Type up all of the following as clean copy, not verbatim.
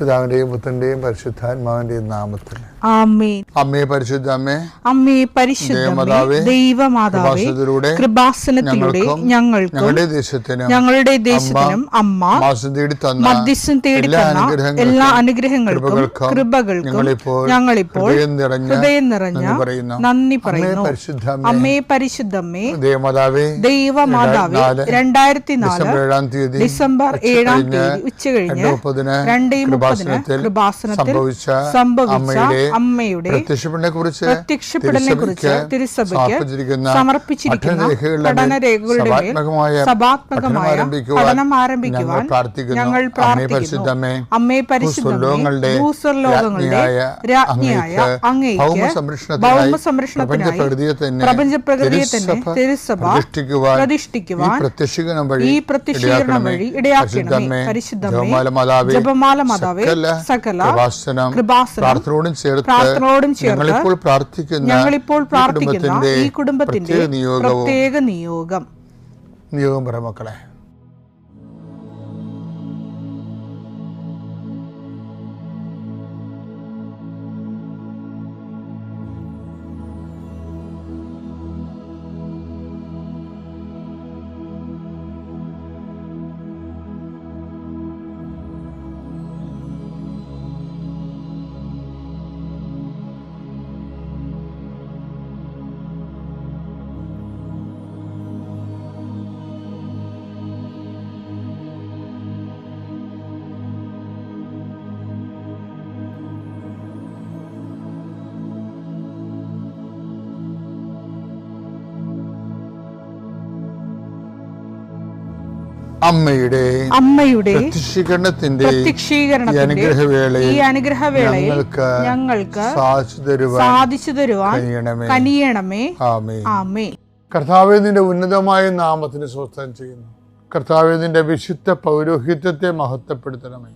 പിതാവിന്റെയും പുത്രന്റെയും പരിശുദ്ധാത്മാവിന്റെയും നാമത്തിൽ ആമേൻ. അമ്മേ പരിശുദ്ധ അമ്മേ, അമ്മേ പരിശുദ്ധമേ, ദൈവമാതാവേ, കൃപാസനത്തിലൂടെ ഞങ്ങൾക്കും ഞങ്ങളുടെ ദേശത്തിനും അമ്മ മധ്യസ്ഥം തേടി തന്ന എല്ലാ അനുഗ്രഹങ്ങൾക്കും കൃപകൾക്കും ഞങ്ങളിപ്പോൾ ഹൃദയം നിറഞ്ഞ നന്ദി പറയുന്നു. അമ്മേ പരിശുദ്ധമ്മേ, ദൈവമാതാവേ, 2004 ഡിസംബർ 7 ഉച്ചകഴിഞ്ഞ് 2:30 കൃപാസനത്തിൽ സംഭവിച്ച അമ്മയുടെ പ്രത്യക്ഷപ്പെടലിനെക്കുറിച്ച് തിരുസഭയ്ക്ക് സമർപ്പിച്ചിരിക്കുന്ന പഠനരേഖകളുടെ മേൽ സഭാത്മകമായ പഠനം ആരംഭിക്കുവാൻ ഞങ്ങൾ പ്രാർത്ഥിക്കുന്നു. അമ്മേ പരിശുദ്ധമേ, ഭൂസ്വർലോകങ്ങളുടെ രാജ്ഞിയായ അങ്ങേയ്ക്ക് ഭൗമസംരക്ഷണത്തിനായി പ്രപഞ്ചപ്രകൃതിയെ തന്നെ തിരുസഭ പ്രതിഷ്ഠിക്കുവാൻ ഈ പ്രത്യക്ഷീകരണം വഴി ഇടയാക്കണമേ. പരിശുദ്ധമേ, ജപമാല മാതാവേ, സകല കൃപാസനം പ്രാർത്ഥനയോടും ചേർത്ത് ഞങ്ങളിപ്പോൾ പ്രാർത്ഥിക്കുന്ന ഈ കുടുംബത്തിന്റെ പ്രത്യേക നിയോഗം പറ മക്കളെ. അമ്മയുടെ പ്രത്യക്ഷീകരണത്തിന്റെ ഈ അനുഗ്രഹവേളയിൽ ഞങ്ങൾക്ക് സാധിച്ചു തരുവാൻ കനിയണമേ. ആമേൻ. കർത്താവേ, നിന്റെ ഉന്നതമായ നാമത്തിന് സ്തോത്രം ചെയ്യുന്നു. കർത്താവേ, നിന്റെ വിശുദ്ധ പൗരോഹിത്യത്തെ മഹത്വപ്പെടുത്തണമേ.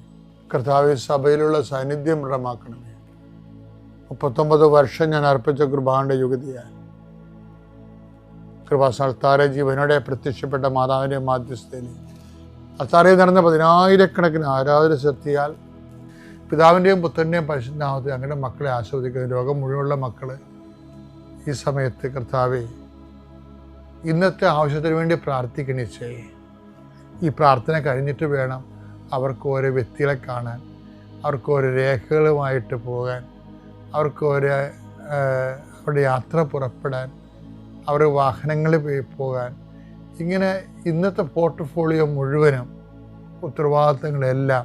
കർത്താവേ, സഭയിലുള്ള സാന്നിധ്യം ദൃഢമാക്കണമേ. 39 വർഷം ഞാൻ അർപ്പിച്ച കൃപാന്റെ യുഗതിയായി കൃപാസ്ഥാനത്താറെ ജീവനോടെ പ്രത്യക്ഷപ്പെട്ട മാതാവിന്റെ മാധ്യസ്ഥയിൽ അത്താറയിൽ നടന്ന 10,000-കണക്കിന് ആരാധന ശക്തിയാൽ പിതാവിൻ്റെയും പുത്രൻ്റെയും പരിശുദ്ധനാമത്തിൽ അങ്ങനെ മക്കളെ ആസ്വദിക്കുന്ന ലോകം മുഴുവനുള്ള മക്കള് ഈ സമയത്ത് കർത്താവെ ഇന്നത്തെ ആവശ്യത്തിന് വേണ്ടി പ്രാർത്ഥിക്കണിച്ചേ. ഈ പ്രാർത്ഥന കഴിഞ്ഞിട്ട് വേണം അവർക്ക് ഓരോ വ്യക്തികളെ കാണാൻ, അവർക്ക് ഓരോ രേഖകളുമായിട്ട് പോകാൻ, അവർക്ക് അവരുടെ യാത്ര പുറപ്പെടാൻ, അവരുടെ വാഹനങ്ങളിൽ പോകാൻ. ഇങ്ങനെ ഇന്നത്തെ പോർട്ട്ഫോളിയോ മുഴുവനും ഉത്തരവാദിത്തങ്ങളെല്ലാം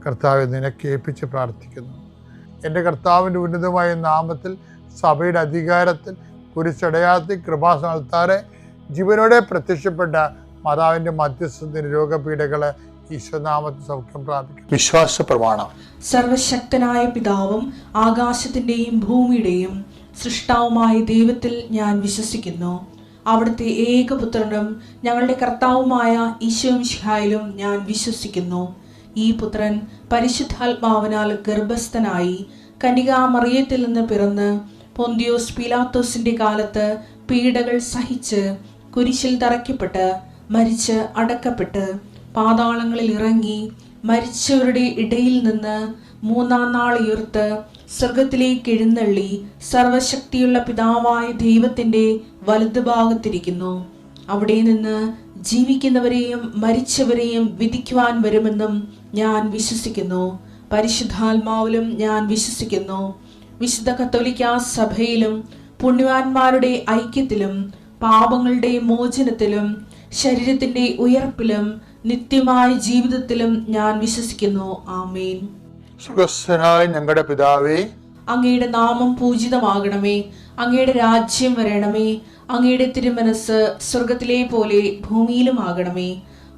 കർത്താവെ നിനക്ക് ഏൽപ്പിച്ച് പ്രാർത്ഥിക്കുന്നു. എൻ്റെ കർത്താവിൻ്റെ ഉന്നതമായ നാമത്തിൽ സഭയുടെ അധികാരത്തിൽ കുരിശടയാളത്തിൽ കൃപാസ്ഥാനത്താറെ ജീവനോടെ പ്രത്യക്ഷപ്പെട്ട മാതാവിൻ്റെ മധ്യസ്ഥത്തിന് രോഗപീഠകളെ ഈശ്വരനാമത്തിൽ സൗഖ്യം പ്രാപിക്കും. വിശ്വാസ പ്രമാണം. സർവശക്തനായ പിതാവും ആകാശത്തിൻ്റെയും ഭൂമിയുടെയും സൃഷ്ടാവുമായ ദൈവത്തിൽ ഞാൻ വിശ്വസിക്കുന്നു. അവിടുത്തെ ഏകപുത്രനും ഞങ്ങളുടെ കർത്താവുമായ ഈശോമിശിഹായിലും ഞാൻ വിശ്വസിക്കുന്നു. ഈ പുത്രൻ പരിശുദ്ധാത്മാവിനാൽ ഗർഭസ്ഥനായി കന്യകാമറിയത്തിൽ നിന്ന് പിറന്ന് പൊന്തിയോസ് പീലാത്തോസിന്റെ കാലത്ത് പീഡകൾ സഹിച്ച് കുരിശിൽ തറയ്ക്കപ്പെട്ട് മരിച്ച് അടക്കപ്പെട്ട് പാതാളങ്ങളിൽ ഇറങ്ങി മരിച്ചവരുടെ ഇടയിൽ നിന്ന് 3-ാം നാൾ ഉയർത്ത് സ്വർഗത്തിലേക്ക് എഴുന്നള്ളി സർവശക്തിയുള്ള പിതാവായ ദൈവത്തിന്റെ വലതുഭാഗത്തിരിക്കുന്നു. അവിടെ നിന്ന് ജീവിക്കുന്നവരെയും മരിച്ചവരെയും വിധിക്കുവാൻ വരുമെന്നും ഞാൻ വിശ്വസിക്കുന്നു. പരിശുദ്ധാത്മാവിലും ഞാൻ വിശ്വസിക്കുന്നു. വിശുദ്ധ കത്തോലിക്കാ സഭയിലും പുണ്യവാന്മാരുടെ ഐക്യത്തിലും പാപങ്ങളുടെ മോചനത്തിലും ശരീരത്തിന്റെ ഉയർപ്പിലും നിത്യമായ ജീവിതത്തിലും ഞാൻ വിശ്വസിക്കുന്നു. ആമേൻ. സുഖസ്ഥനായ ഞങ്ങളുടെ പിതാവേ, അങ്ങയുടെ നാമം പൂജിതമാകണമേ. അങ്ങയുടെ രാജ്യം വരണമേ. അങ്ങയുടെ തിരുമനസ് സ്വർഗത്തിലെ പോലെ ഭൂമിയിലും ആകണമേ.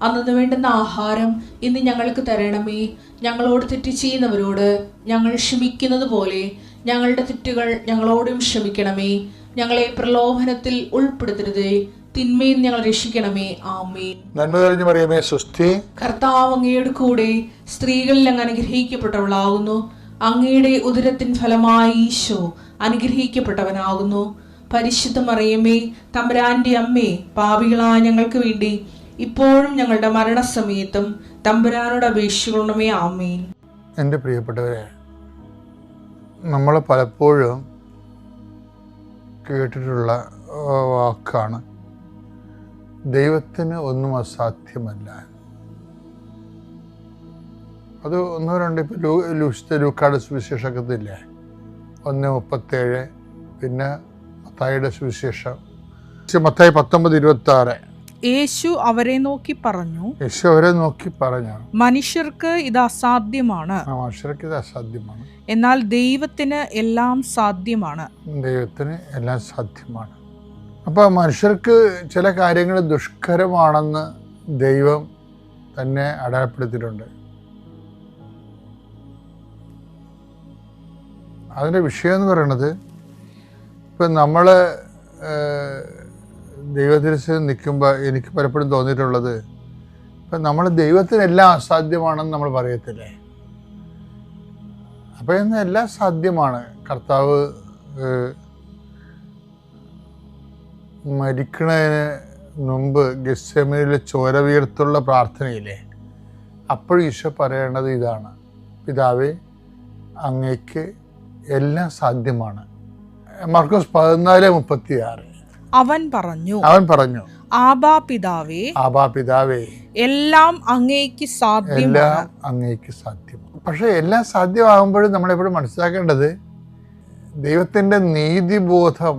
അന്നു വേണ്ടുന്ന ആഹാരം ഇന്ന് ഞങ്ങൾക്ക് തരണമേ. ഞങ്ങളോട് തെറ്റ് ചെയ്യുന്നവരോട് ഞങ്ങൾ ക്ഷമിക്കുന്നത് പോലെ ഞങ്ങളുടെ തെറ്റുകൾ ഞങ്ങളോടും ക്ഷമിക്കണമേ. ഞങ്ങളെ പ്രലോഭനത്തിൽ ഉൾപ്പെടുത്തരുതേ, തിന്മയിൽ ഞങ്ങൾ രക്ഷിക്കണമേ. ആമേൻ. നന്മ നിറഞ്ഞ മറിയമേ സ്വസ്തി, കർത്താവ് അങ്ങയുടെ കൂടെ സ്ത്രീകളിൽ അങ്ങ് അനുഗ്രഹിക്കപ്പെട്ടവളാകുന്നു. അങ്ങയുടെ ഉദരത്തിൻ ഫലമായി ഈശോ അനുഗ്രഹിക്കപ്പെട്ടവനാകുന്നു. പരിശുദ്ധ മറിയമേ, തമ്പുരാന്റെ അമ്മേ, പാപികളായ ഞങ്ങൾക്ക് വേണ്ടി ഇപ്പോഴും ഞങ്ങളുടെ മരണസമയത്തും തമ്പുരാനോട് അപേക്ഷിക്കണമേ. ആമേൻ. എൻ്റെ പ്രിയപ്പെട്ടവരെ, നമ്മൾ പലപ്പോഴും കേട്ടിട്ടുള്ള വാക്കാണ് ദൈവത്തിന് ഒന്നും അസാധ്യമല്ല. അത് ഒന്നോ രണ്ടോ ഇപ്പോൾ ലൂക്കായുടെ സുവിശേഷത്തില്ലേ 1:37, പിന്നെ മത്തായിയുടെ സുവിശേഷം മത്തായി 19:26. യേശു അവരെ നോക്കി പറഞ്ഞു, മനുഷ്യർക്ക് ഇത് അസാധ്യമാണ്, എന്നാൽ ദൈവത്തിന് എല്ലാം സാധ്യമാണ്. അപ്പോൾ മനുഷ്യർക്ക് ചില കാര്യങ്ങൾ ദുഷ്കരമാണെന്ന് ദൈവം തന്നെ അടയാളപ്പെടുത്തിയിട്ടുണ്ട്. അതിൻ്റെ വിഷയം എന്ന് പറയുന്നത്, ഇപ്പം നമ്മൾ ദൈവത്തിരിച്ച് നിൽക്കുമ്പോൾ എനിക്ക് പലപ്പോഴും തോന്നിയിട്ടുള്ളത്, ഇപ്പം നമ്മൾ ദൈവത്തിനെല്ലാം അസാധ്യമാണെന്ന് നമ്മൾ പറയത്തില്ലേ. അപ്പോൾ ഇന്ന് എല്ലാം സാധ്യമാണ്. കർത്താവ് മരിക്കണതിന് മുമ്പ് ഗെത്സെമനിയിലെ ചോര വീർത്തുള്ള പ്രാർത്ഥനയില്ലേ, അപ്പോഴും ഈശോ പറയേണ്ടത് ഇതാണ്: പിതാവേ, അങ്ങേക്ക് എല്ലാം സാധ്യമാണ്. മർക്കോസ് 14:36. അവൻ പറഞ്ഞു, ആബാ പിതാവേ, എല്ലാം അങ്ങേക്ക് സാധ്യമാണ്. പക്ഷെ എല്ലാം സാധ്യമാകുമ്പോഴും നമ്മളെപ്പോഴും മനസ്സിലാക്കേണ്ടത്, ദൈവത്തിൻ്റെ നീതിബോധം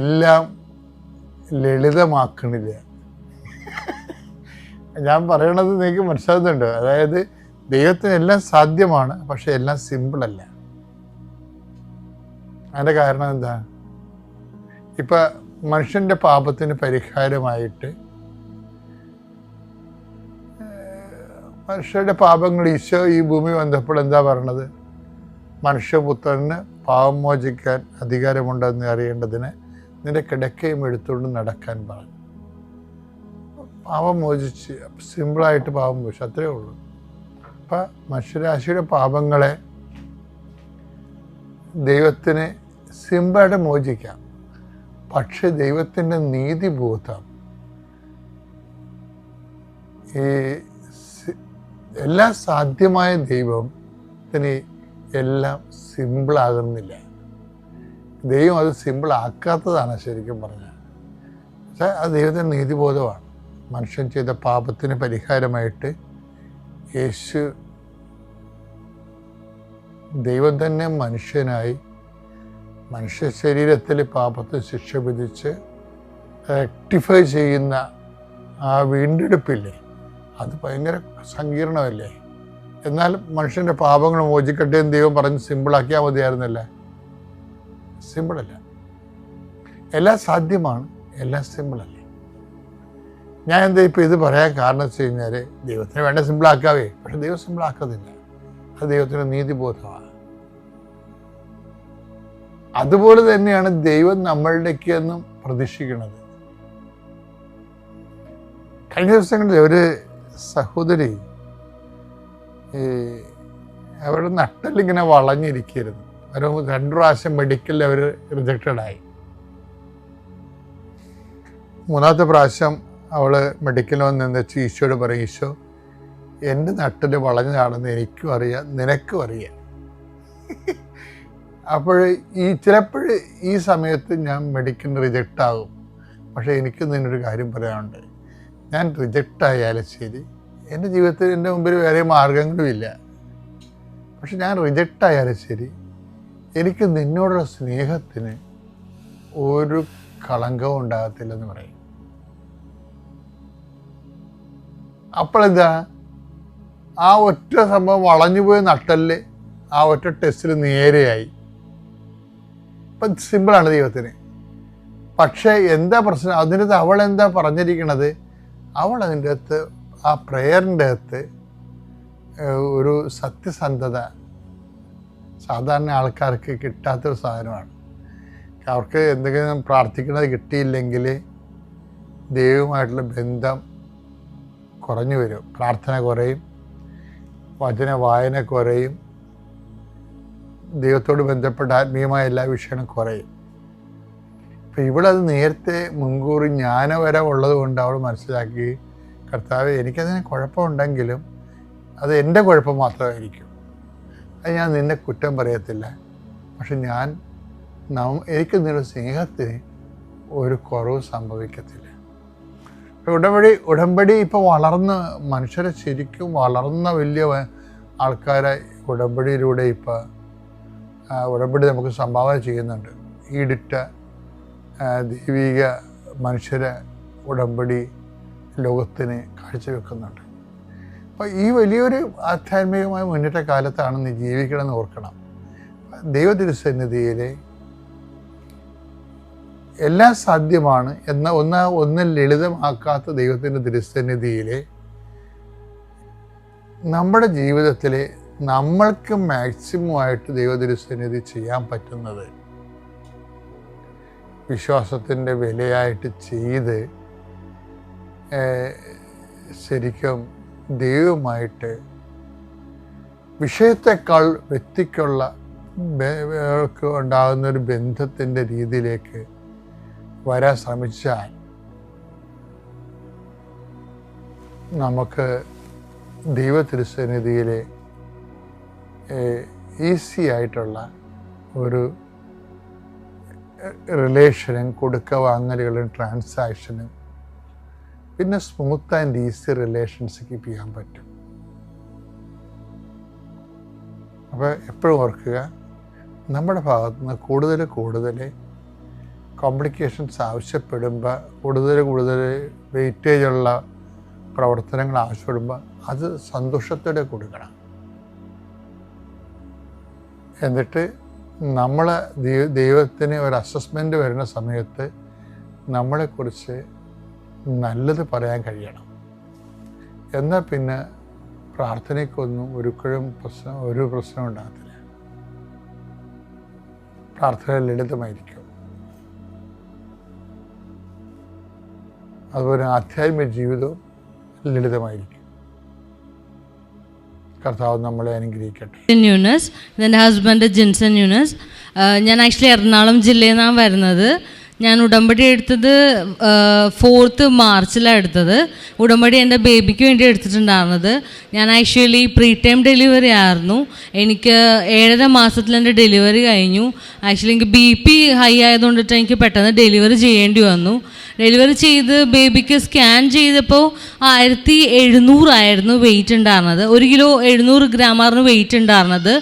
എല്ലാം ലളിതമാക്കണില്ല. ഞാൻ പറയണത് നിങ്ങൾക്ക് മനസ്സിലാകുന്നുണ്ട്. അതായത് ദൈവത്തിന് എല്ലാം സാധ്യമാണ്, പക്ഷെ എല്ലാം സിമ്പിളല്ല. അതിൻ്റെ കാരണം എന്താ? ഇപ്പം മനുഷ്യൻ്റെ പാപത്തിന് പരിഹാരമായിട്ട് മനുഷ്യരുടെ പാപങ്ങൾ ഈശോ ഈ ഭൂമി വന്നപ്പോൾ എന്താ പറയണത്? മനുഷ്യപുത്രന് പാപം മോചിക്കാൻ അധികാരമുണ്ടെന്ന് അറിയേണ്ടതിന് നിന്റെ കിടക്കയും എടുത്തുകൊണ്ട് നടക്കാൻ പറഞ്ഞു. പാപം മോചിച്ച് സിമ്പിളായിട്ട് പാപം മോചിച്ചു, അത്രയേ ഉള്ളൂ. അപ്പം മനുഷ്യരാശിയുടെ പാപങ്ങളെ ദൈവത്തിന് സിമ്പിളായിട്ട് മോചിക്കാം. പക്ഷെ ദൈവത്തിൻ്റെ നീതിബോധം ഈ എല്ലാം സാധ്യമായ ദൈവത്തിന് എല്ലാം സിമ്പിളാകുന്നില്ല. ദൈവം അത് സിമ്പിളാക്കാത്തതാണ് ശരിക്കും പറഞ്ഞാൽ. പക്ഷേ അത് ദൈവത്തിൻ്റെ നീതിബോധമാണ്. മനുഷ്യൻ ചെയ്ത പാപത്തിന് പരിഹാരമായിട്ട് യേശു ദൈവം തന്നെ മനുഷ്യനായി മനുഷ്യ ശരീരത്തിൽ പാപത്തെ ശിക്ഷ വിധിച്ച് റെക്ടിഫൈ ചെയ്യുന്ന ആ വീണ്ടെടുപ്പില്ലേ, അത് ഭയങ്കര സങ്കീർണമല്ലേ. എന്നാൽ മനുഷ്യൻ്റെ പാപങ്ങൾ മോചിക്കട്ടെ എന്ന് ദൈവം പറഞ്ഞ് സിമ്പിളാക്കിയാൽ മതിയായിരുന്നല്ലേ. സിമ്പിളല്ല. എല്ലാം സാധ്യമാണ്, എല്ലാം സിമ്പിളല്ല. ഞാൻ എന്താ ഇപ്പോൾ ഇത് പറയാൻ കാരണം വെച്ച് കഴിഞ്ഞാൽ, ദൈവത്തിന് വേണ്ട സിമ്പിളാക്കാവേ, പക്ഷെ ദൈവം സിമ്പിളാക്കുന്നില്ല. അത് ദൈവത്തിൻ്റെ നീതിബോധമാണ്. അതുപോലെ തന്നെയാണ് ദൈവം നമ്മളുടെയൊക്കെ എന്നും പ്രതീക്ഷിക്കുന്നത്. കഴിഞ്ഞ ദിവസങ്ങളിൽ ഒരു സഹോദരി അവരുടെ നട്ടലിങ്ങനെ വളഞ്ഞിരിക്കുകയായിരുന്നു. ഒരു 2 പ്രാവശ്യം മെഡിക്കലിൽ അവർ റിജക്റ്റഡായി. 3-ാമത്തെ പ്രാവശ്യം അവൾ മെഡിക്കലിൽ വന്ന് വെച്ച് ഈശോയോട് പറയും, ഈശോ, എൻ്റെ നട്ടിൽ വളഞ്ഞതാണെന്ന് എനിക്കും അറിയാം, നിനക്കും അറിയാം. അപ്പോൾ ചിലപ്പോൾ ഈ സമയത്ത് ഞാൻ മെഡിക്കലിന് റിജക്റ്റ് ആകും. പക്ഷേ എനിക്ക് നിന്നൊരു കാര്യം പറയാനുണ്ട്. ഞാൻ റിജക്റ്റ് ആയാലും ശരി, എൻ്റെ ജീവിതത്തിൽ എൻ്റെ മുമ്പിൽ വേറെ മാർഗങ്ങളും ഇല്ല. പക്ഷെ ഞാൻ റിജക്റ്റ് ആയാലും ശരി, എനിക്ക് നിന്നോടുള്ള സ്നേഹത്തിന് ഒരു കളങ്കവും ഉണ്ടാകത്തില്ലെന്ന് പറയും. അപ്പോഴെന്താ, ആ ഒറ്റ സംഭവം വളഞ്ഞുപോയ നട്ടല് ആ ഒറ്റ ടെസ്റ്റിൽ നേരെയായി. ഇപ്പം സിമ്പിളാണ് ദൈവത്തിന്. പക്ഷേ എന്താ പ്രശ്നം? അതിനകത്ത് അവൾ എന്താ പറഞ്ഞിരിക്കണത്? അവൾ അതിൻ്റെ അകത്ത് ആ പ്രേയറിൻ്റെ അകത്ത് ഒരു സത്യസന്ധത സാധാരണ ആൾക്കാർക്ക് കിട്ടാത്തൊരു സാധനമാണ്. അവർക്ക് എന്തെങ്കിലും പ്രാർത്ഥിക്കുന്നത് കിട്ടിയില്ലെങ്കിൽ ദൈവവുമായിട്ടുള്ള ബന്ധം കുറഞ്ഞു വരും. പ്രാർത്ഥന കുറയും, വചന വായന കുറയും, ദൈവത്തോട് ബന്ധപ്പെട്ട ആത്മീയമായ എല്ലാ വിഷയങ്ങളും കുറയും. അപ്പം ഇവളത് നേരത്തെ മുൻകൂർ ജ്ഞാനവരം ഉള്ളത് കൊണ്ട് അവൾ മനസ്സിലാക്കി, കർത്താവ്, എനിക്കതിന് കുഴപ്പമുണ്ടെങ്കിലും അത് എൻ്റെ കുഴപ്പം മാത്രമായിരിക്കും. അത് ഞാൻ നിന്നെ കുറ്റം പറയത്തില്ല. പക്ഷെ എനിക്ക് നിങ്ങളുടെ സ്നേഹത്തിന് ഒരു കുറവ് സംഭവിക്കത്തില്ല. ഉടമ്പടി ഇപ്പോൾ മനുഷ്യരെ ശരിക്കും വളർന്ന വലിയ ആൾക്കാരെ ഉടമ്പടിയിലൂടെ ഉടമ്പടി നമുക്ക് സംഭാവന ചെയ്യുന്നുണ്ട്. ഈടിറ്റ ദൈവിക മനുഷ്യരെ ഉടമ്പടി ലോകത്തിന് കാഴ്ചവെക്കുന്നുണ്ട്. അപ്പോൾ ഈ വലിയൊരു ആധ്യാത്മികമായ മുന്നേറ്റ കാലത്താണ് നീ ജീവിക്കണമെന്ന് ഓർക്കണം. ദൈവതിരുസന്നിധിയിൽ എല്ലാം സാധ്യമാണ് എന്ന ഒന്നും ലളിതമാക്കാത്ത ദൈവത്തിൻ്റെ തിരുസന്നിധിയിൽ നമ്മുടെ ജീവിതത്തിൽ നമ്മൾക്ക് മാക്സിമമായിട്ട് ദൈവതിരുസന്നിധി ചെയ്യാൻ പറ്റുന്നത് വിശ്വാസത്തിൻ്റെ വിലയായിട്ട് ചെയ്ത് ശരിക്കും ദൈവമായിട്ട് വിഷയത്തെക്കാൾ വ്യക്തിക്കുള്ള ഉണ്ടാകുന്നൊരു ബന്ധത്തിൻ്റെ രീതിയിലേക്ക് വരാൻ ശ്രമിച്ചാൽ നമുക്ക് ദൈവതിരുസന്നിധിയിലെ ഈസി ആയിട്ടുള്ള ഒരു റിലേഷനും കൊടുക്കവാങ്ങലുകളും ട്രാൻസാക്ഷനും പിന്നെ smooth and easy relations keep ചെയ്യാൻ പറ്റും. അപ്പോൾ എപ്പോഴും ഓർക്കുക, നമ്മുടെ ഭാഗത്തു നിന്ന് കൂടുതൽ കോംപ്ലിക്കേഷൻസ് ആവശ്യപ്പെടുമ്പോൾ കൂടുതൽ വെയിറ്റേജുള്ള പ്രവർത്തനങ്ങൾ ആവശ്യപ്പെടുമ്പോൾ അത് സന്തോഷത്തോടെ കൊടുക്കണം. എന്നിട്ട് നമ്മൾ ദൈവത്തിന് ഒരു അസസ്മെൻ്റ് വരുന്ന സമയത്ത് നമ്മളെക്കുറിച്ച് നല്ലത് പറയാൻ കഴിയണം. എന്നാൽ പിന്നെ പ്രാർത്ഥനയ്ക്കൊന്നും ഒരു പ്രശ്നം ഉണ്ടാകത്തില്ല. പ്രാർത്ഥന ലളിതമായിരിക്കും. അതുപോലെ ആധ്യാത്മിക ജീവിതവും ലളിതമായിരിക്കും. കർത്താവ് നമ്മളെ അനുഗ്രഹിക്കട്ടെ. യൂനസ്, എൻ്റെ ഹസ്ബൻഡ് ജിൻസൺ യൂനസ്. ഞാൻ ആക്ച്വലി എറണാകുളം ജില്ലയിൽ നിന്നാണ് വരുന്നത്. ഞാൻ ഉടമ്പടി എടുത്തത് 4th മാർച്ചിലാണ് എടുത്തത്. ഉടമ്പടി എൻ്റെ ബേബിക്ക് വേണ്ടി എടുത്തിട്ടുണ്ടായിരുന്നത്. ഞാൻ ആക്ച്വലി പ്രീ ടൈം ഡെലിവറി ആയിരുന്നു. എനിക്ക് 7.5 മാസത്തിൽ എൻ്റെ ഡെലിവറി കഴിഞ്ഞു. ആക്ച്വലി എനിക്ക് BP ഹൈ ആയതുകൊണ്ടിട്ട് എനിക്ക് പെട്ടെന്ന് ഡെലിവറി ചെയ്യേണ്ടി വന്നു. ഡെലിവറി ചെയ്ത് ബേബിക്ക് സ്കാൻ ചെയ്തപ്പോൾ 1700 ആയിരുന്നു വെയിറ്റ് ഉണ്ടായിരുന്നത്. 1 കിലോ 700 ഗ്രാമായിരുന്നു വെയിറ്റ് ഉണ്ടായിരുന്നത്.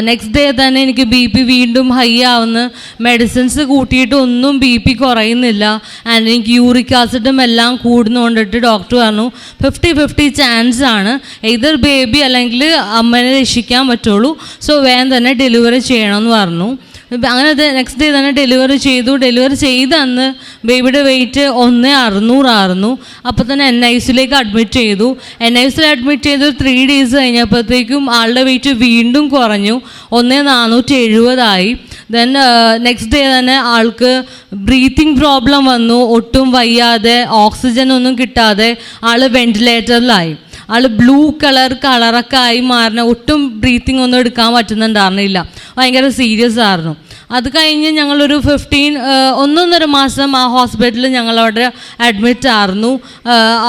നെക്സ്റ്റ് ഡേ തന്നെ എനിക്ക് BP വീണ്ടും ഹൈ ആവുന്ന, മെഡിസിൻസ് കൂട്ടിയിട്ട് ഒന്നും BP കുറയുന്നില്ല. ആൻഡ് എനിക്ക് യൂറിക് ആസിഡും എല്ലാം കൂടുന്നുകൊണ്ടിട്ട് ഡോക്ടർ പറഞ്ഞു 50-50 ചാൻസ് ആണ്, either ബേബി അല്ലെങ്കിൽ അമ്മനെ രക്ഷിക്കാൻ പറ്റുള്ളൂ, സോ വേഗം തന്നെ ഡെലിവറി ചെയ്യണമെന്ന് പറഞ്ഞു. അങ്ങനെ നെക്സ്റ്റ് ഡേ തന്നെ ഡെലിവറി ചെയ്തു. ഡെലിവറി ചെയ്ത അന്ന് ബേബിയുടെ വെയിറ്റ് 1600 ആയിരുന്നു. അപ്പോൾ തന്നെ NICUലേക്ക് അഡ്മിറ്റ് ചെയ്തു. NICUയിൽ അഡ്മിറ്റ് ചെയ്ത് 3 days കഴിഞ്ഞപ്പോഴത്തേക്കും ആളുടെ വെയിറ്റ് വീണ്ടും കുറഞ്ഞു, 1470 ആയി. ദെൻ നെക്സ്റ്റ് ഡേ തന്നെ ആൾക്ക് ബ്രീത്തിങ് പ്രോബ്ലം വന്നു. ഒട്ടും വയ്യാതെ, ഓക്സിജൻ ഒന്നും കിട്ടാതെ ആൾ വെന്റിലേറ്ററിലായി. ആൾ ബ്ലൂ കളറൊക്കെ ആയി മാറിന, ഒട്ടും ബ്രീത്തിങ് ഒന്നും എടുക്കാൻ പറ്റുന്നുണ്ടായിരുന്നില്ല. ഭയങ്കര സീരിയസ് ആയിരുന്നു. അത് കഴിഞ്ഞ് ഞങ്ങളൊരു 1.5 മാസം ആ ഹോസ്പിറ്റലിൽ ഞങ്ങളവിടെ അഡ്മിറ്റ് ആയിരുന്നു.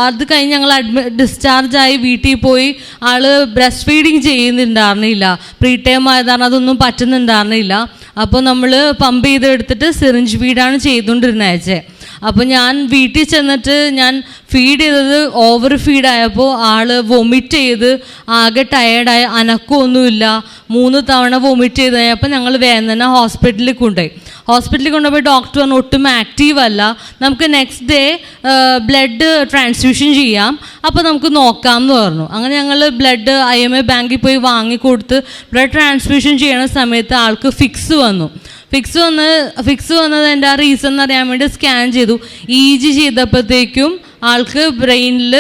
അത് കഴിഞ്ഞ് ഞങ്ങൾ ഡിസ്ചാർജായി വീട്ടിൽ പോയി. ആൾ ബ്രസ്റ്റ് ഫീഡിങ് ചെയ്യുന്നുണ്ടായിരുന്നില്ല, പ്രീ ടൈം ആയതാണ്, അതൊന്നും പറ്റുന്നുണ്ടായിരുന്നില്ല. അപ്പോൾ നമ്മൾ പമ്പ് ചെയ്തെടുത്തിട്ട് സിറിഞ്ച് ഫീഡാണ് ചെയ്തുകൊണ്ടിരുന്നത്. അപ്പോൾ ഞാൻ വീട്ടിൽ ചെന്നിട്ട് ഞാൻ ഫീഡ് ചെയ്തത് ഓവർ ഫീഡായപ്പോൾ ആൾ വൊമിറ്റ് ചെയ്ത് ആകെ ടയേർഡായി, അനക്കമൊന്നുമില്ല. 3 തവണ വൊമിറ്റ് ചെയ്ത് കഴിഞ്ഞപ്പോൾ ഞങ്ങൾ വേഗം തന്നെ ഹോസ്പിറ്റലിൽ കൊണ്ടുപോയി ഡോക്ടർ പറഞ്ഞു ഒട്ടും ആക്റ്റീവ് അല്ല, നമുക്ക് നെക്സ്റ്റ് ഡേ ബ്ലഡ് ട്രാൻസ്ഫ്യൂഷൻ ചെയ്യാം, അപ്പോൾ നമുക്ക് നോക്കാം എന്ന് പറഞ്ഞു. അങ്ങനെ ഞങ്ങൾ ബ്ലഡ് IMA ബാങ്കിൽ പോയി വാങ്ങിക്കൊടുത്ത് ബ്ലഡ് ട്രാൻസ്ഫ്യൂഷൻ ചെയ്യണ സമയത്ത് ആൾക്ക് ഫിക്സ് വന്നത് എൻ്റെ ആ റീസൺ അറിയാൻ വേണ്ടി സ്കാൻ ചെയ്തു. EG ചെയ്തപ്പോഴത്തേക്കും ആൾക്ക് ബ്രെയിനിൽ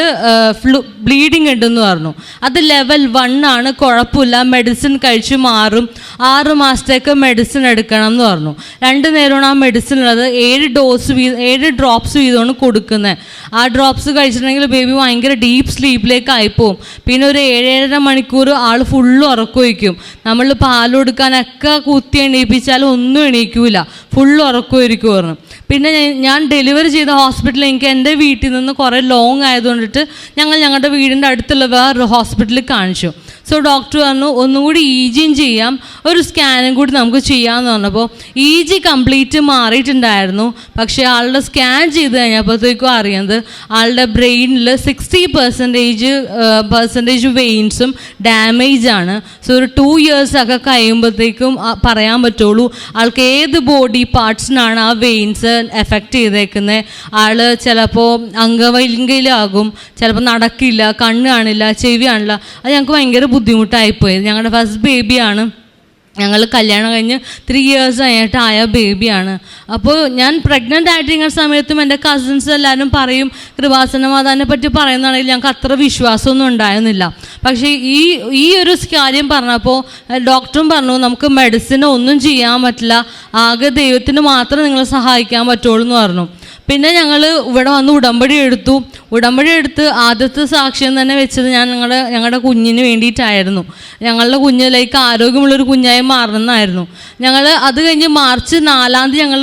ബ്ലീഡിങ് ഉണ്ടെന്ന് പറഞ്ഞു. അത് ലെവൽ 1 ആണ്, കുഴപ്പമില്ല, മെഡിസിൻ കഴിച്ച് മാറും, 6 മാസത്തേക്ക് മെഡിസിൻ എടുക്കണം എന്ന് പറഞ്ഞു. 2 നേരമാണ് ആ മെഡിസിൻ ഉള്ളത്. 7 ഡ്രോപ്സ് വീതമാണ് കൊടുക്കുന്നത്. ആ ഡ്രോപ്സ് കഴിച്ചിട്ടുണ്ടെങ്കിൽ ബേബി ഭയങ്കര ഡീപ്പ് സ്ലീപ്പിലേക്ക് ആയിപ്പോവും. പിന്നെ ഒരു 7-7.5 മണിക്കൂർ ആൾ ഫുള്ളും ഉറക്കമൊഴിക്കും. നമ്മൾ പാൽ കൊടുക്കാനൊക്കെ കുത്തി എണീപ്പിച്ചാലും ഒന്നും എണീക്കൂല, ഫുള്ള് ഉറക്കമായിരിക്കും പറഞ്ഞു. പിന്നെ ഞാൻ ഡെലിവറി ചെയ്ത ഹോസ്പിറ്റലിൽ എനിക്ക് എൻ്റെ വീട്ടിൽ നിന്ന് കുറേ ലോങ് ആയതുകൊണ്ടിട്ട് ഞങ്ങൾ ഞങ്ങളുടെ വീടിൻ്റെ അടുത്തുള്ള വേറൊരു ഹോസ്പിറ്റലിൽ കാണിച്ചു. സോ ഡോക്ടർ പറഞ്ഞു ഒന്നും കൂടി EGയും ചെയ്യാം, ഒരു സ്കാനും കൂടി നമുക്ക് ചെയ്യാമെന്ന് പറഞ്ഞപ്പോൾ EG കംപ്ലീറ്റ് മാറിയിട്ടുണ്ടായിരുന്നു. പക്ഷേ ആളുടെ സ്കാൻ ചെയ്ത് കഴിഞ്ഞപ്പോഴത്തേക്കും അറിയുന്നത് ആളുടെ ബ്രെയിനിൽ 60% വെയിൻസും ഡാമേജാണ്. സോ ഒരു 2 years ഒക്കെ കഴിയുമ്പോഴത്തേക്കും പറയാൻ പറ്റുള്ളൂ ആൾക്ക് ഏത് ബോഡി പാർട്സിനാണ് ആ വെയിൻസ് എഫക്റ്റ് ചെയ്തേക്കുന്നത്. ആൾ ചിലപ്പോൾ അംഗവൈകല്യമാകും, ചിലപ്പോൾ നടക്കില്ല, കണ്ണ് കാണില്ല, ചെവി കാണില്ല. അത് ഞങ്ങൾക്ക് ഭയങ്കര ബുദ്ധിമുട്ടായിപ്പോയി. ഞങ്ങളുടെ ഫസ്റ്റ് ബേബിയാണ്, ഞങ്ങൾ കല്യാണം കഴിഞ്ഞ് 3 years ആയ ബേബിയാണ്. അപ്പോൾ ഞാൻ പ്രഗ്നൻ്റ് ആയിട്ടിരിക്കുന്ന സമയത്തും എൻ്റെ കസിൻസ് എല്ലാവരും പറയും, കൃപാസന മാതാവിനെ പറ്റി പറയുന്നതാണെങ്കിൽ ഞങ്ങൾക്ക് അത്ര വിശ്വാസമൊന്നും ഉണ്ടായിരുന്നില്ല. പക്ഷേ ഈ ഒരു കാര്യം പറഞ്ഞപ്പോൾ ഡോക്ടറും പറഞ്ഞു നമുക്ക് മെഡിസിൻ ഒന്നും ചെയ്യാൻ പറ്റില്ല, ആകെ ദൈവത്തിന് മാത്രം നിങ്ങളെ സഹായിക്കാൻ പറ്റുള്ളൂ എന്ന് പറഞ്ഞു. പിന്നെ ഞങ്ങൾ ഇവിടെ വന്ന് ഉടമ്പടി എടുത്ത് ആദ്യത്തെ സാക്ഷ്യം തന്നെ വെച്ചത് ഞങ്ങളുടെ കുഞ്ഞിന് വേണ്ടിയിട്ടായിരുന്നു. ഞങ്ങളുടെ കുഞ്ഞിലേക്ക് ആരോഗ്യമുള്ളൊരു കുഞ്ഞായി മാറണമെന്നായിരുന്നു. ഞങ്ങൾ അത് കഴിഞ്ഞ് March 4 ഞങ്ങൾ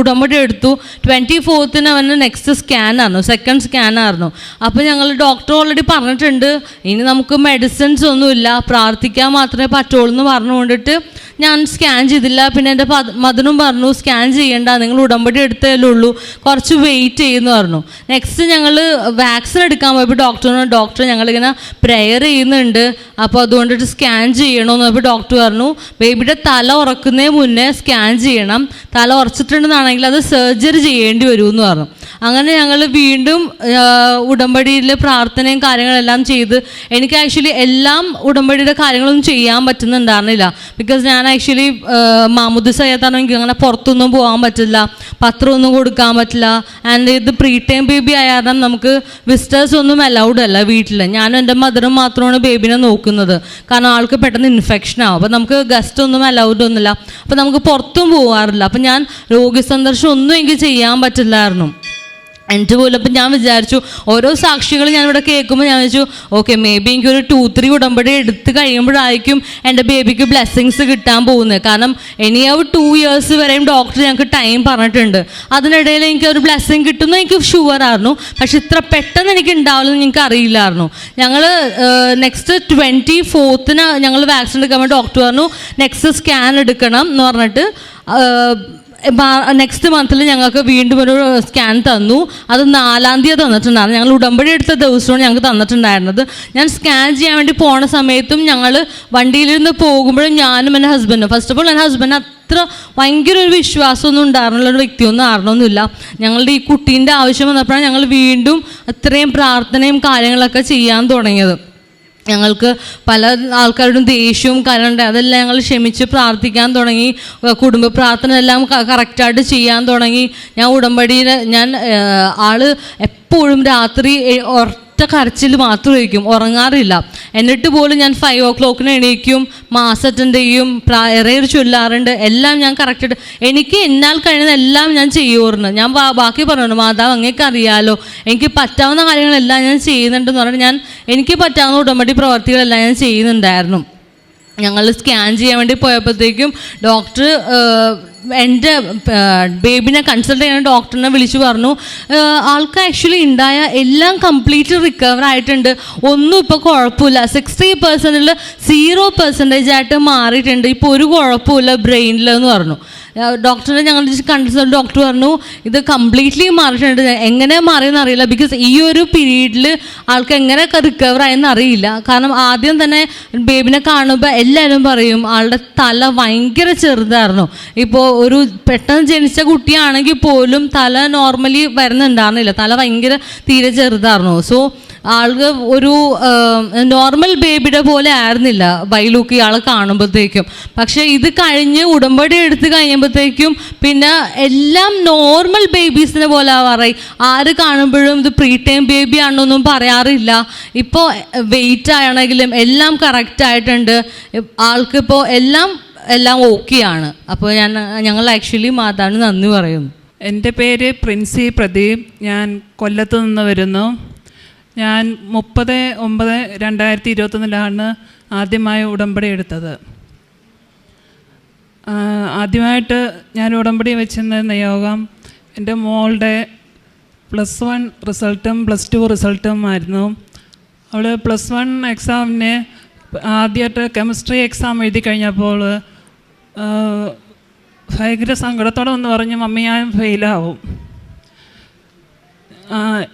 ഉടമ്പടി എടുത്തു. 24th അവന് നെക്സ്റ്റ് സ്കാനായിരുന്നു, സെക്കൻഡ് സ്കാനായിരുന്നു. അപ്പോൾ ഞങ്ങൾ ഡോക്ടർ ഓൾറെഡി പറഞ്ഞിട്ടുണ്ട് ഇനി നമുക്ക് മെഡിസിൻസ് ഒന്നുമില്ല, പ്രാർത്ഥിക്കാൻ മാത്രമേ പറ്റുള്ളൂ എന്ന് പറഞ്ഞുകൊണ്ടിട്ട് ഞാൻ സ്കാൻ ചെയ്തില്ല. പിന്നെ എൻ്റെ മദനും പറഞ്ഞു സ്കാൻ ചെയ്യേണ്ട, നിങ്ങൾ ഉടമ്പടി എടുത്തതല്ലേ ഉള്ളൂ, കുറച്ച് വെയിറ്റ് ചെയ്യുമെന്ന് പറഞ്ഞു. നെക്സ്റ്റ് ഞങ്ങൾ വാക്സിൻ എടുക്കാൻ പോയപ്പോൾ ഡോക്ടർ ഞങ്ങളിങ്ങനെ പ്രെയർ ചെയ്യുന്നുണ്ട്, അപ്പോൾ അതുകൊണ്ടിട്ട് സ്കാൻ ചെയ്യണമെന്ന് പറഞ്ഞപ്പോൾ ഡോക്ടർ പറഞ്ഞു ബേബിയുടെ തല ഉറക്കുന്നതിന് മുന്നേ സ്കാൻ ചെയ്യണം, തല ഉറച്ചിട്ടുണ്ടെന്നാണെങ്കിൽ അത് സർജറി ചെയ്യേണ്ടി വരുമെന്ന് പറഞ്ഞു. അങ്ങനെ ഞങ്ങൾ വീണ്ടും ഉടമ്പടിയിൽ പ്രാർത്ഥനയും കാര്യങ്ങളെല്ലാം ചെയ്ത് എനിക്ക് ആക്ച്വലി എല്ലാം ഉടമ്പടിയുടെ കാര്യങ്ങളൊന്നും ചെയ്യാൻ പറ്റുന്നുണ്ടായിരുന്നില്ല. ബിക്കോസ് ഞാൻ ആക്ച്വലി മാമുദിസ ചെയ്യാത്തതാണ്, എനിക്ക് അങ്ങനെ പുറത്തൊന്നും പോകാൻ പറ്റില്ല, പത്രമൊന്നും കൊടുക്കാൻ പറ്റില്ല. ആൻഡ് ഇത് പ്രീ ടൈം ബേബി ആയ കാരണം നമുക്ക് വിസിറ്റേഴ്സ് ഒന്നും അലൗഡ് അല്ല വീട്ടിൽ. ഞാനും എൻ്റെ മദറും മാത്രമാണ് ബേബിനെ നോക്കുന്നത്, കാരണം ആൾക്ക് പെട്ടെന്ന് ഇൻഫെക്ഷൻ ആവും. അപ്പോൾ നമുക്ക് ഗസ്റ്റ് ഒന്നും അലൗഡ് ഒന്നുമില്ല, അപ്പോൾ നമുക്ക് പുറത്തും പോകാറില്ല. അപ്പോൾ ഞാൻ രോഗി സന്ദർശനം ഒന്നും എനിക്ക് ചെയ്യാൻ പറ്റില്ലായിരുന്നു. എൻ്റെ പോലും അപ്പം ഞാൻ വിചാരിച്ചു ഓരോ സാക്ഷികൾ ഞാനിവിടെ കേൾക്കുമ്പോൾ ഞാൻ വിചാരിച്ചു ഓക്കെ മേ ബി എനിക്കൊരു 2-3 ഉടമ്പടി എടുത്ത് കഴിയുമ്പോഴായിരിക്കും എൻ്റെ ബേബിക്ക് ബ്ലെസ്സിങ്സ് കിട്ടാൻ പോകുന്നത്. കാരണം ഇനി 2 years വരെയും ഡോക്ടർ ഞങ്ങൾക്ക് ടൈം പറഞ്ഞിട്ടുണ്ട്, അതിനിടയിൽ എനിക്കൊരു ബ്ലെസ്സിങ് കിട്ടുമെന്ന് എനിക്ക് ഷുവറായിരുന്നു. പക്ഷെ ഇത്ര പെട്ടെന്ന് എനിക്ക് ഉണ്ടാവില്ലെന്ന് എനിക്ക് അറിയില്ലായിരുന്നു. ഞങ്ങൾ നെക്സ്റ്റ് 24th ഞങ്ങൾ വാക്സിൻ എടുക്കാൻ വേണ്ടി ഡോക്ടർ പറഞ്ഞു നെക്സ്റ്റ് സ്കാൻ എടുക്കണം എന്ന് പറഞ്ഞിട്ട് നെക്സ്റ്റ് മന്തിൽ ഞങ്ങൾക്ക് വീണ്ടും ഒരു സ്കാൻ തന്നു. അത് 4 തന്നിട്ടുണ്ടായിരുന്നു. ഞങ്ങൾ ഉടമ്പടി എടുത്ത ദിവസമാണ് ഞങ്ങൾക്ക് തന്നിട്ടുണ്ടായിരുന്നത്. ഞാൻ സ്കാൻ ചെയ്യാൻ വേണ്ടി പോണ സമയത്തും ഞങ്ങൾ വണ്ടിയിലിരുന്ന് പോകുമ്പോഴും ഞാനും എൻ്റെ ഹസ്ബൻഡും, ഫസ്റ്റ് ഓഫ് ഓൾ എൻ്റെ ഹസ്ബൻഡ് അത്ര ഭയങ്കര ഒരു വിശ്വാസമൊന്നും ഉണ്ടായിരുന്നുള്ളൊരു വ്യക്തിയൊന്നും ആയിരുന്നൊന്നുമില്ല. ഞങ്ങളുടെ ഈ കുട്ടീൻ്റെ ആവശ്യം വന്നപ്പോഴാണ് ഞങ്ങൾ വീണ്ടും അത്രയും പ്രാർത്ഥനയും കാര്യങ്ങളൊക്കെ ചെയ്യാൻ തുടങ്ങിയത്. ഞങ്ങൾക്ക് പല ആൾക്കാരുടെയും ദേഷ്യവും കാര്യങ്ങളുണ്ട്, അതെല്ലാം ഞങ്ങൾ ക്ഷമിച്ച് പ്രാർത്ഥിക്കാൻ തുടങ്ങി. കുടുംബ പ്രാർത്ഥന എല്ലാം കറക്റ്റായിട്ട് ചെയ്യാൻ തുടങ്ങി. ഞാൻ ഉടമ്പടിയിൽ ആള് എപ്പോഴും രാത്രി കരച്ചിൽ മാത്രമായിരിക്കും, ഉറങ്ങാറില്ല. എന്നിട്ട് പോലും ഞാൻ 5 o'clock എണീക്കും, മാസ് അറ്റൻഡ് ചെയ്യും, പ്രയർ ചൊല്ലാറുണ്ട്, എല്ലാം ഞാൻ കറക്റ്റായിട്ട് എനിക്ക് എന്നാൽ കഴിയുന്ന എല്ലാം ഞാൻ ചെയ്യുമായിരുന്നു. ഞാൻ ബാക്കി പറഞ്ഞു മാതാവ് അങ്ങേക്ക് അറിയാലോ, എനിക്ക് പറ്റാവുന്ന കാര്യങ്ങളെല്ലാം ഞാൻ ചെയ്യുന്നുണ്ടെന്ന് പറഞ്ഞാൽ എനിക്ക് പറ്റാവുന്ന ഉടമ്പടി പ്രവർത്തികളെല്ലാം ഞാൻ ചെയ്യുന്നുണ്ടായിരുന്നു. ഞങ്ങൾ സ്കാൻ ചെയ്യാൻ വേണ്ടി പോയപ്പോഴത്തേക്കും ഡോക്ടർ എൻ്റെ ബേബിനെ കൺസൾട്ട് ചെയ്യുന്ന ഡോക്ടറിനെ വിളിച്ചു പറഞ്ഞു ആൾക്ക് ആക്ച്വലി ഉണ്ടായ എല്ലാം കംപ്ലീറ്റ് റിക്കവർ ആയിട്ടുണ്ട്, ഒന്നും ഇപ്പോൾ കുഴപ്പമില്ല, 60% 0% ആയിട്ട് മാറിയിട്ടുണ്ട്, ഇപ്പോൾ ഒരു കുഴപ്പമില്ല ബ്രെയിനിലെന്ന് പറഞ്ഞു. ഡോക്ടറിനെ ഞങ്ങൾ കൺസൾട്ട് ഡോക്ടർ പറഞ്ഞു ഇത് കംപ്ലീറ്റ്ലി മാറിയിട്ടുണ്ട്. എങ്ങനെ മാറിയെന്ന് അറിയില്ല, ബിക്കോസ് ഈ ഒരു പീരീഡിൽ ആൾക്ക് എങ്ങനെ റിക്കവർ ആയെന്ന് അറിയില്ല. കാരണം ആദ്യം തന്നെ ബേബിനെ കാണുമ്പോൾ എല്ലാവരും പറയും ആളുടെ തല ഭയങ്കര ചെറുതായിരുന്നു. ഇപ്പോൾ ഒരു പെട്ടെന്ന് ജനിച്ച കുട്ടിയാണെങ്കിൽ പോലും തല നോർമലി വരുന്നുണ്ടായിരുന്നില്ല, തല ഭയങ്കര തീരെ ചെറുതായിരുന്നു. സോ ആൾക്ക് ഒരു നോർമൽ ബേബിയുടെ പോലെ ആയിരുന്നില്ല ബൈലൂക്ക് ഇയാളെ കാണുമ്പോഴത്തേക്കും. പക്ഷേ ഇത് കഴിഞ്ഞ് ഉടമ്പടി എടുത്ത് കഴിയുമ്പോഴത്തേക്കും പിന്നെ എല്ലാം നോർമൽ ബേബീസിനെ പോലെ ആവാറായി. ആര് കാണുമ്പോഴും ഇത് പ്രീ ടൈം ബേബി ആണെന്നൊന്നും പറയാറില്ല. ഇപ്പോൾ വെയിറ്റ് ആണെങ്കിലും എല്ലാം കറക്റ്റായിട്ടുണ്ട്, ആൾക്കിപ്പോൾ എല്ലാം ഓക്കെയാണ്. അപ്പോൾ ഞങ്ങൾ ആക്ച്വലി മാതാവിന് നന്ദി പറയുന്നു. എൻ്റെ പേര് പ്രിൻസി പ്രദീപ്, ഞാൻ കൊല്ലത്ത് നിന്ന് വരുന്നു. ഞാൻ 30/9/2021 ആദ്യമായി ഉടമ്പടി എടുത്തത്. ആദ്യമായിട്ട് ഞാൻ ഉടമ്പടി വെച്ചിരുന്ന നിയോഗം എൻ്റെ മോളുടെ +1 റിസൾട്ടും +2 റിസൾട്ടും ആയിരുന്നു. അവൾ +1 എക്സാമിന് ആദ്യമായിട്ട് കെമിസ്ട്രി എക്സാം എഴുതി കഴിഞ്ഞപ്പോൾ ഭയങ്കര സങ്കടത്തോടെ ഒന്ന് പറഞ്ഞു, മമ്മി ഞാൻ ഫെയിലാവും.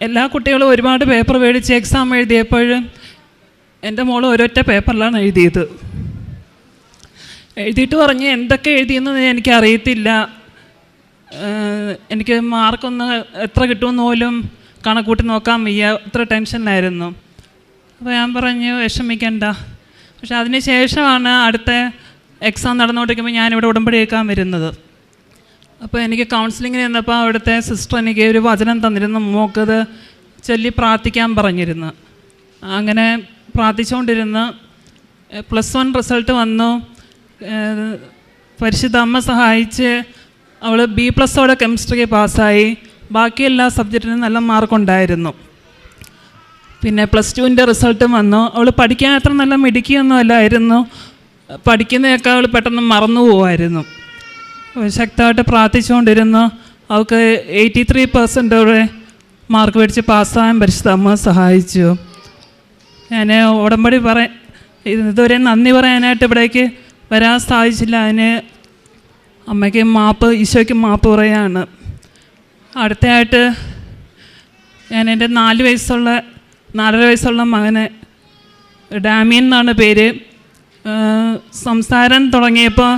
എല്ലാ കുട്ടികളും ഒരുപാട് പേപ്പർ മേടിച്ച് എക്സാം എഴുതിയപ്പോഴും എൻ്റെ മോൾ ഒരൊറ്റ പേപ്പറിലാണ് എഴുതിയത്. എഴുതിയിട്ട് പറഞ്ഞ് എന്തൊക്കെ എഴുതിയെന്ന് എനിക്കറിയത്തില്ല, എനിക്ക് മാർക്കൊന്ന് എത്ര കിട്ടുമെന്ന് പോലും കണക്കൂട്ടി നോക്കാൻ വയ്യ, അത്ര ടെൻഷനിലായിരുന്നു. അപ്പോൾ ഞാൻ പറഞ്ഞു വിഷമിക്കണ്ട. പക്ഷെ അതിന് ശേഷമാണ് അടുത്ത എക്സാം നടന്നുകൊണ്ടിരിക്കുമ്പോൾ ഞാനിവിടെ ഉടമ്പടി എടുക്കാൻ വരുന്നത്. അപ്പോൾ എനിക്ക് കൗൺസിലിങ്ങിന് ചെന്നപ്പോൾ അവിടുത്തെ സിസ്റ്റർ എനിക്ക് ഒരു വചനം തന്നിരുന്നു, മോക്കത് ചൊല്ലി പ്രാർത്ഥിക്കാൻ പറഞ്ഞിരുന്നു. അങ്ങനെ പ്രാർത്ഥിച്ചുകൊണ്ടിരുന്ന് +1 റിസൾട്ട് വന്നു. പരിശുദ്ധ അമ്മ സഹായിച്ച് അവൾ B+ഓടെ കെമിസ്ട്രിക്ക് പാസ്സായി. ബാക്കി എല്ലാ സബ്ജക്റ്റിനും നല്ല മാർക്കുണ്ടായിരുന്നു. പിന്നെ +2ൻ്റെ റിസൾട്ടും വന്നു. അവൾ പഠിക്കാൻ അത്ര നല്ല മിടുക്കിയൊന്നും അല്ലായിരുന്നു, പഠിക്കുന്നതൊക്കെ അവൾ പെട്ടെന്ന് മറന്നു പോവായിരുന്നു. ശക്തമായിട്ട് പ്രാർത്ഥിച്ചുകൊണ്ടിരുന്നു. അവൾക്ക് 83% മാർക്ക് മേടിച്ച് പാസ്സാകാൻ പരിശുദ്ധ അമ്മ സഹായിച്ചു. ഞാൻ ഉടമ്പടി ഇതുവരെ നന്ദി പറയാനായിട്ട് ഇവിടേക്ക് വരാൻ സാധിച്ചില്ല. അതിന് അമ്മയ്ക്ക് ഈശോയ്ക്ക് മാപ്പ് പറയാണ്. അടുത്തയായിട്ട് ഞാൻ എൻ്റെ 4.5 വയസ്സുള്ള മകനെ, ഡാമിയൻ എന്നാണ് പേര്, സംസാരം തുടങ്ങിയപ്പോൾ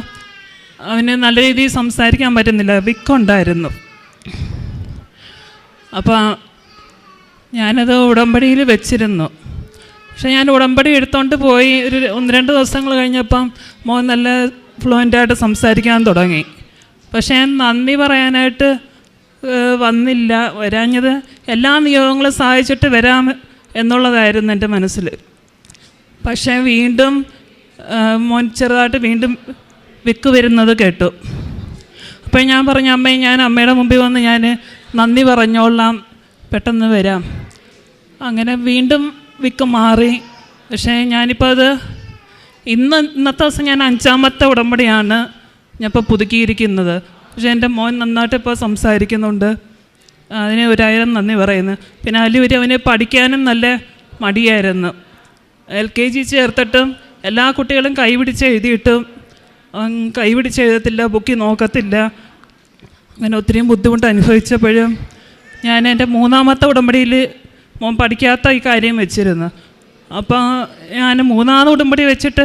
അവന് നല്ല രീതിയിൽ സംസാരിക്കാൻ പറ്റുന്നില്ല, വിക്കുണ്ടായിരുന്നു. അപ്പോൾ ഞാനത് ഉടമ്പടിയിൽ വെച്ചിരുന്നു. പക്ഷെ ഞാൻ ഉടമ്പടി എടുത്തുകൊണ്ട് പോയി ഒരു 1-2 ദിവസങ്ങൾ കഴിഞ്ഞപ്പം മോൻ നല്ല ഫ്ലുവൻ്റായിട്ട് സംസാരിക്കാൻ തുടങ്ങി. പക്ഷേ ഞാൻ നന്ദി പറയാനായിട്ട് വന്നില്ല. വരാഞ്ഞത് എല്ലാ നിയോഗങ്ങളും സഹായിച്ചിട്ട് വരാം എന്നുള്ളതായിരുന്നു എൻ്റെ മനസ്സിൽ. പക്ഷേ വീണ്ടും മോൻ ചെറുതായിട്ട് വീണ്ടും വിക്ക് വരുന്നത് കേട്ടു. അപ്പോൾ ഞാൻ പറഞ്ഞു, അമ്മേ ഞാൻ അമ്മയുടെ മുമ്പിൽ വന്ന് ഞാൻ നന്ദി പറഞ്ഞോളാം, പെട്ടെന്ന് വരാം. അങ്ങനെ വീണ്ടും വിക്ക് മാറി. പക്ഷേ ഞാനിപ്പോൾ അത് ഇന്നത്തെ ദിവസം ഞാൻ 5ാമത്തെ ഉടമ്പടിയാണ് ഞാനിപ്പോൾ പുതുക്കിയിരിക്കുന്നത്. പക്ഷേ എൻ്റെ മോൻ നന്നായിട്ട് ഇപ്പോൾ സംസാരിക്കുന്നുണ്ട്, അതിന് 1000 നന്ദി പറയുന്നു. പിന്നെ അതിലുപരി അവന് പഠിക്കാനും നല്ല മടിയായിരുന്നു. LKG ചേർത്തിട്ടും എല്ലാ കുട്ടികളും കൈപിടിച്ച് എഴുതിയിട്ടും കൈപിടിച്ച് എഴുതത്തില്ല, ബുക്കിൽ നോക്കത്തില്ല. അങ്ങനെ ഒത്തിരി ബുദ്ധിമുട്ട് അനുഭവിച്ചപ്പോഴും ഞാൻ എൻ്റെ 3ാമത്തെ ഉടമ്പടിയിൽ മോൻ പഠിക്കാത്ത ഈ കാര്യം വെച്ചിരുന്നു. അപ്പോൾ ഞാൻ 3ാമത് ഉടമ്പടി വെച്ചിട്ട്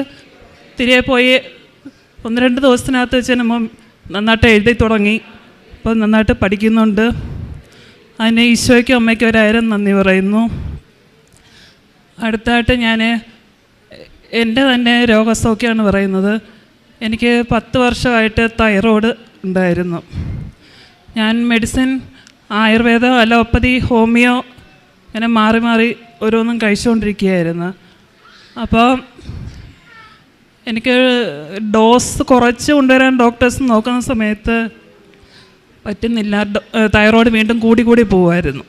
തിരികെ പോയി 1-2 ദിവസത്തിനകത്ത് വെച്ച് മോൻ നന്നായിട്ട് എഴുതി തുടങ്ങി. അപ്പോൾ നന്നായിട്ട് പഠിക്കുന്നുണ്ട്. അതിന് ഈശോയ്ക്കും അമ്മയ്ക്കും 1000 നന്ദി പറയുന്നു. അടുത്തായിട്ട് ഞാൻ എൻ്റെ തന്നെ രോഗസൗഖ്യമാണ് പറയുന്നത്. എനിക്ക് 10 വർഷമായിട്ട് തൈറോയ്ഡ് ഉണ്ടായിരുന്നു. ഞാൻ മെഡിസിൻ ആയുർവേദം, അലോപ്പതി, ഹോമിയോ അങ്ങനെ മാറി മാറി ഓരോന്നും കഴിച്ചുകൊണ്ടിരിക്കുകയായിരുന്നു. അപ്പോൾ എനിക്ക് ഡോസ് കുറച്ച് കൊണ്ടുവരാൻ ഡോക്ടേഴ്സ് നോക്കുന്ന സമയത്ത് പറ്റുന്നില്ല. തൈറോയ്ഡ് വീണ്ടും കൂടി പോകുമായിരുന്നു.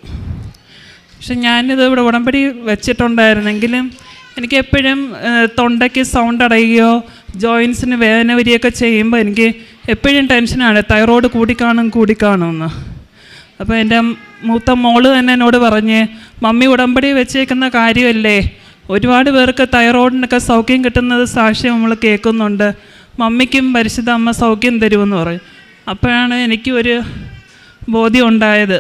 പക്ഷെ ഞാനിത് ഇവിടെ ഉടമ്പടി വെച്ചിട്ടുണ്ടായിരുന്നെങ്കിലും എനിക്ക് എപ്പോഴും തൊണ്ടയ്ക്ക് സൗണ്ട് അടയുകയോ ജോയിൻസിന് വേദന വരികയൊക്കെ ചെയ്യുമ്പോൾ എനിക്ക് എപ്പോഴും ടെൻഷനാണ്, തൈറോയ്ഡ് കൂടിക്കാണുമെന്ന്. അപ്പോൾ എൻ്റെ മൂത്ത മോള് തന്നെ എന്നോട് പറഞ്ഞ്, മമ്മി ഉടമ്പടി വെച്ചേക്കുന്ന കാര്യമല്ലേ, ഒരുപാട് പേർക്ക് തൈറോയിഡിനൊക്കെ സൗഖ്യം കിട്ടുന്നത് സാക്ഷ്യം നമ്മൾ കേൾക്കുന്നുണ്ട്, മമ്മിക്കും പരിശുദ്ധ അമ്മ സൗഖ്യം തരുമെന്ന് പറയും. അപ്പോഴാണ് എനിക്ക് ഒരു ബോധ്യം ഉണ്ടായത്.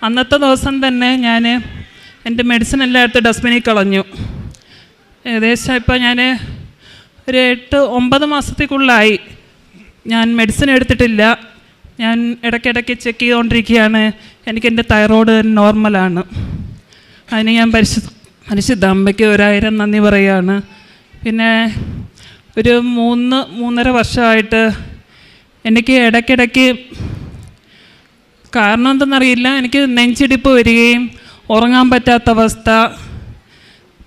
അന്നത്തെ ദിവസം തന്നെ ഞാൻ എൻ്റെ മെഡിസിൻ എല്ലായിടത്തും ഡസ്റ്റ്ബിനിൽ കളഞ്ഞു. ഏകദേശം ഇപ്പോൾ ഞാൻ ഒരു 8-9 മാസത്തേക്കുള്ളായി ഞാൻ മെഡിസിൻ എടുത്തിട്ടില്ല. ഞാൻ ഇടയ്ക്കിടയ്ക്ക് ചെക്ക് ചെയ്തുകൊണ്ടിരിക്കുകയാണ്. എനിക്കെൻ്റെ തൈറോയ്ഡ് നോർമലാണ്. അതിന് ഞാൻ പരിശുദ്ധ അമ്മയ്ക്ക് 1000 നന്ദി പറയുകയാണ്. പിന്നെ ഒരു 3-3.5 വർഷമായിട്ട് എനിക്ക് ഇടയ്ക്കിടയ്ക്ക് കാരണം എന്തെന്നറിയില്ല, എനിക്ക് നെഞ്ചിടിപ്പ് വരികയും ഉറങ്ങാൻ പറ്റാത്ത അവസ്ഥ,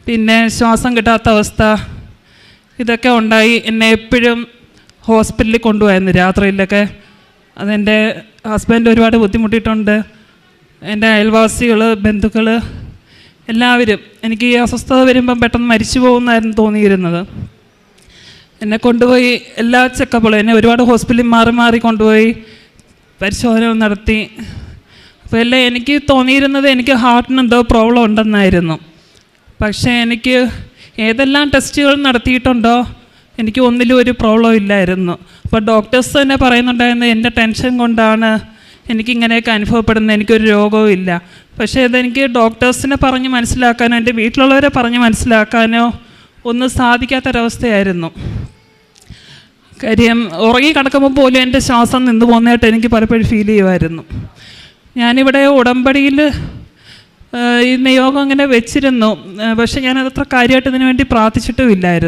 പിന്നെ ശ്വാസം കിട്ടാത്ത അവസ്ഥ, ഇതൊക്കെ ഉണ്ടായി. എന്നെ എപ്പോഴും ഹോസ്പിറ്റലിൽ കൊണ്ടുപോയിരുന്നു രാത്രിയിലൊക്കെ. അതെൻ്റെ ഹസ്ബൻഡ് ഒരുപാട് ബുദ്ധിമുട്ടിയിട്ടുണ്ട്. എൻ്റെ അയൽവാസികൾ, ബന്ധുക്കൾ എല്ലാവരും. എനിക്ക് ഈ അസ്വസ്ഥത വരുമ്പം പെട്ടെന്ന് മരിച്ചു പോകുമെന്നായിരുന്നു തോന്നിയിരുന്നത്. എന്നെ കൊണ്ടുപോയി എല്ലാ ചെക്കപ്പുകളും, എന്നെ ഒരുപാട് ഹോസ്പിറ്റലിൽ മാറി കൊണ്ടുപോയി പരിശോധന നടത്തി. അപ്പോൾ എല്ലാം എനിക്ക് തോന്നിയിരുന്നത് എനിക്ക് ഹാർട്ടിന് എന്തോ പ്രോബ്ലം ഉണ്ടെന്നായിരുന്നു. പക്ഷേ എനിക്ക് ഏതെല്ലാം ടെസ്റ്റുകൾ നടത്തിയിട്ടുണ്ടോ എനിക്ക് ഒന്നിലും ഒരു പ്രോബ്ലം ഇല്ലായിരുന്നു. അപ്പോൾ ഡോക്ടേഴ്സ് തന്നെ പറയുന്നുണ്ടായിരുന്നു എൻ്റെ ടെൻഷൻ കൊണ്ടാണ് എനിക്കിങ്ങനെയൊക്കെ അനുഭവപ്പെടുന്നത്, എനിക്കൊരു രോഗവും ഇല്ല. പക്ഷേ ഇതെനിക്ക് ഡോക്ടേഴ്സിനെ പറഞ്ഞ് മനസ്സിലാക്കാനോ എൻ്റെ വീട്ടിലുള്ളവരെ പറഞ്ഞ് മനസ്സിലാക്കാനോ ഒന്നും സാധിക്കാത്തൊരവസ്ഥയായിരുന്നു. കാര്യം ഉറങ്ങി കിടക്കുമ്പോൾ പോലും എൻ്റെ ശ്വാസം നിന്ന് പോകുന്നതായിട്ട് എനിക്ക് പലപ്പോഴും ഫീൽ ചെയ്യുമായിരുന്നു. ഞാനിവിടെ ഉടമ്പടിയിൽ ഈ നിയോഗം അങ്ങനെ വെച്ചിരുന്നു, പക്ഷേ ഞാനതത്ര കാര്യമായിട്ട് ഇതിനു വേണ്ടി പ്രാർത്ഥിച്ചിട്ടും ഇല്ലായിരുന്നു.